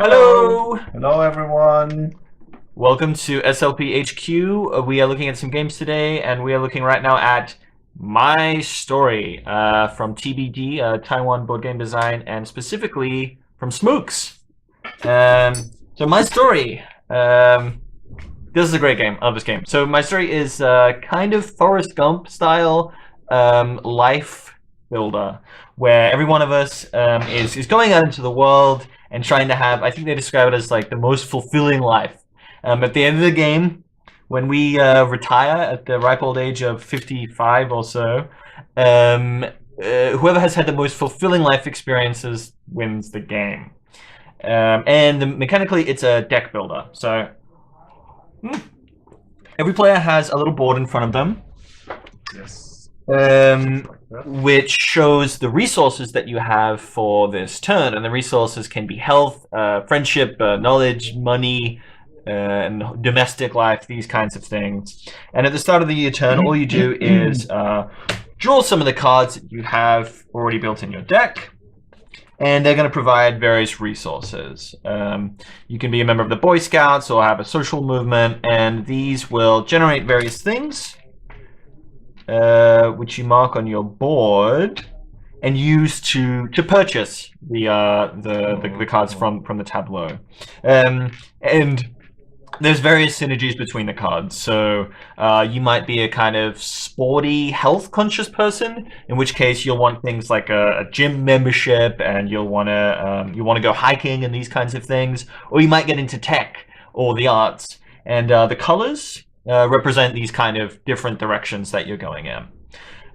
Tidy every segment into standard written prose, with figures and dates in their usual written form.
Hello! Hello, everyone. Welcome to SLP HQ. We are looking at some games today, and we are looking right now at My Story from TBD, Taiwan Board Game Design, and specifically from Smoox. So My Story. This is a great game. I love this game. So My Story is kind of Forrest Gump style life builder, where every one of us is going out into the world and trying to have, I think they describe it as like the most fulfilling life. At the end of the game, when we retire at the ripe old age of 55 or so, whoever has had the most fulfilling life experiences wins the game. Mechanically, it's a deck builder. So every player has a little board in front of them. Yes. Which shows the resources that you have for this turn, and the resources can be health, friendship, knowledge, money, and domestic life, these kinds of things. And at the start of the turn, all you do is draw some of the cards that you have already built in your deck, and they're going to provide various resources. You can be a member of the Boy Scouts or have a social movement, and these will generate various things. Which you mark on your board and use to purchase the cards from the tableau. And there's various synergies between the cards. So you might be a kind of sporty, health-conscious person, in which case you'll want things like a gym membership, and you'll want to go hiking and these kinds of things. Or you might get into tech or the arts. And the colors represent these kind of different directions that you're going in.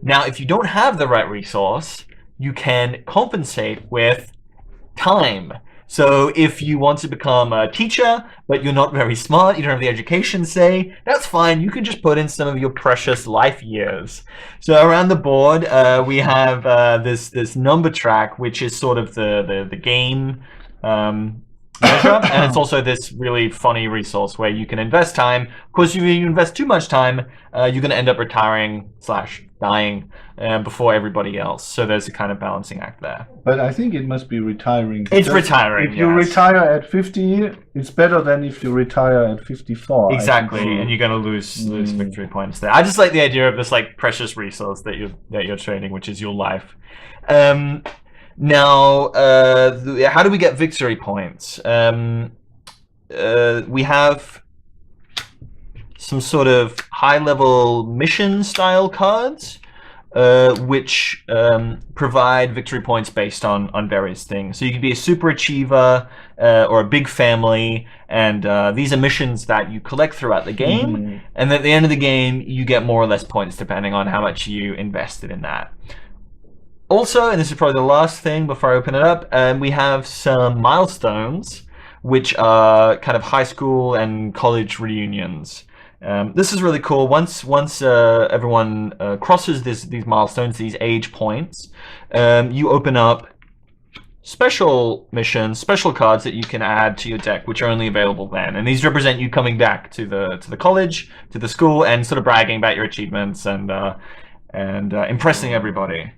Now, if you don't have the right resource, you can compensate with time. So if you want to become a teacher, but you're not very smart, you don't have the education, say, that's fine. You can just put in some of your precious life years. So around the board, we have this number track, which is sort of the game measure, and it's also this really funny resource where you can invest time. Of course, if you invest too much time, you're going to end up retiring/dying before everybody else. So there's a kind of balancing act there. But I think it must be retiring. It's retiring. If you retire at 50, it's better than if you retire at 54. Exactly, and you're going to lose victory points there. I just like the idea of this like precious resource that you're trading, which is your life. Now, how do we get victory points? We have some sort of high-level mission-style cards, which provide victory points based on various things. So you can be a super achiever or a big family, and these are missions that you collect throughout the game. And at the end of the game, you get more or less points depending on how much you invested in that. Also, and this is probably the last thing before I open it up, we have some milestones, which are kind of high school and college reunions. This is really cool. Once everyone crosses these milestones, these age points, you open up special missions, special cards that you can add to your deck, which are only available then. And these represent you coming back to the college, to the school, and sort of bragging about your achievements and impressing everybody.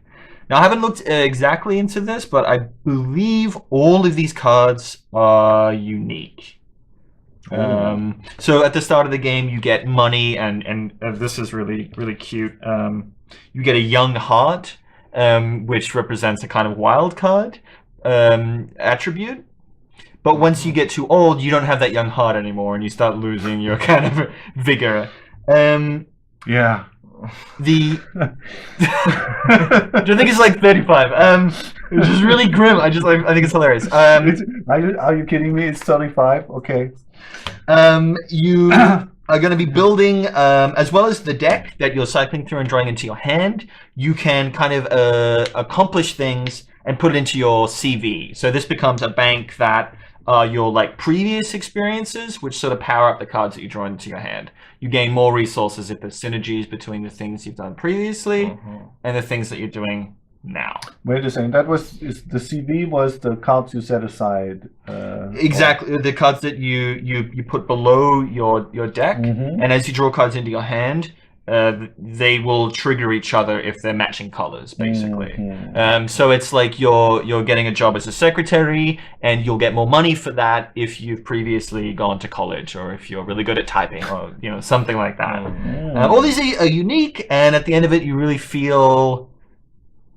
Now, I haven't looked exactly into this, but I believe all of these cards are unique. So at the start of the game, you get money, and this is really, really cute. You get a young heart, which represents a kind of wild card attribute. But once you get too old, you don't have that young heart anymore, and you start losing your kind of vigor. Yeah. I think it's like 35. Which is really grim. I think it's hilarious. Are you kidding me? It's 35. Okay. You are going to be building, as well as the deck that you're cycling through and drawing into your hand. You can kind of accomplish things and put it into your CV. So this becomes a bank that your like previous experiences, which sort of power up the cards that you draw into your hand. You gain more resources if there's synergies between the things you've done previously and the things that you're doing now. Wait a second. The CV was the cards you set aside. Exactly, the cards that you put below your deck, and as you draw cards into your hand, they will trigger each other if they're matching colors, basically. Mhm. So it's like you're getting a job as a secretary, and you'll get more money for that if you've previously gone to college, or if you're really good at typing, or something like that. All these are unique, and at the end of it, you really feel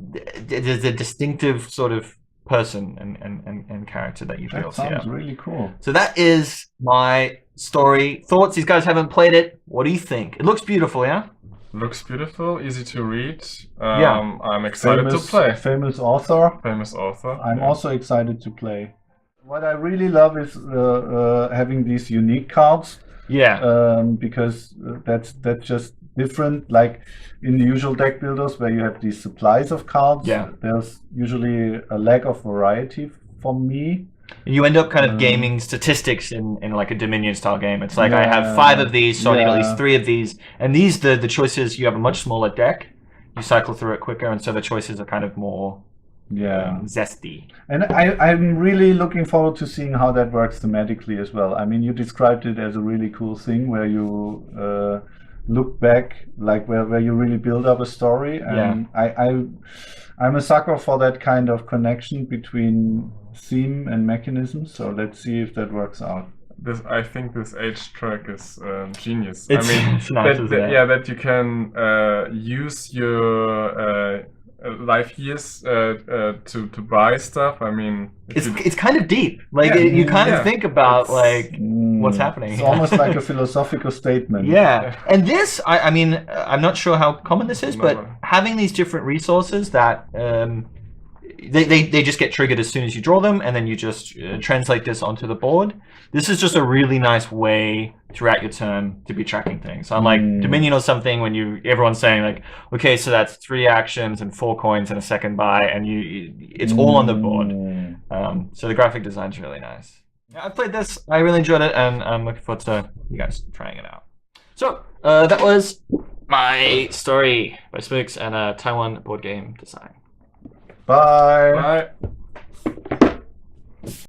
there's a distinctive sort of person and character that you feel. That sounds really cool. So that is my story. Thoughts? These guys haven't played it. What do you think? It looks beautiful, yeah? Looks beautiful, easy to read. Yeah. I'm excited to play. Famous author. Famous author. I'm also excited to play. What I really love is having these unique cards. Yeah. Because that's just different. Like in the usual deck builders where you have these supplies of cards, Yeah. there's usually a lack of variety for me. You end up kind of gaming statistics in like a Dominion style game. It's like I have 5 of these, so I need at least 3 of these. And these, the choices, you have a much smaller deck. You cycle through it quicker, and so the choices are kind of more zesty. And I'm really looking forward to seeing how that works thematically as well. I mean, you described it as a really cool thing where you look back, like where you really build up a story. And I'm a sucker for that kind of connection between theme and mechanism. So let's see if that works out. I think this age track is genius. It's nice, that you can use your life years to buy stuff. I mean, it's kind of deep. Like you kind of think about like what's happening. It's almost like a philosophical statement. Yeah, and this, I mean, I'm not sure how common this is, but having these different resources that they just get triggered as soon as you draw them, and then you just translate this onto the board. This is just a really nice way throughout your turn to be tracking things. Unlike Dominion or something, when everyone's saying like, okay, so that's 3 actions and 4 coins and a second buy, and it's all on the board. So the graphic design's really nice. Yeah, I played this. I really enjoyed it, and I'm looking forward to you guys trying it out. So that was my story by Smoox and Taiwan board game design. Bye. Bye.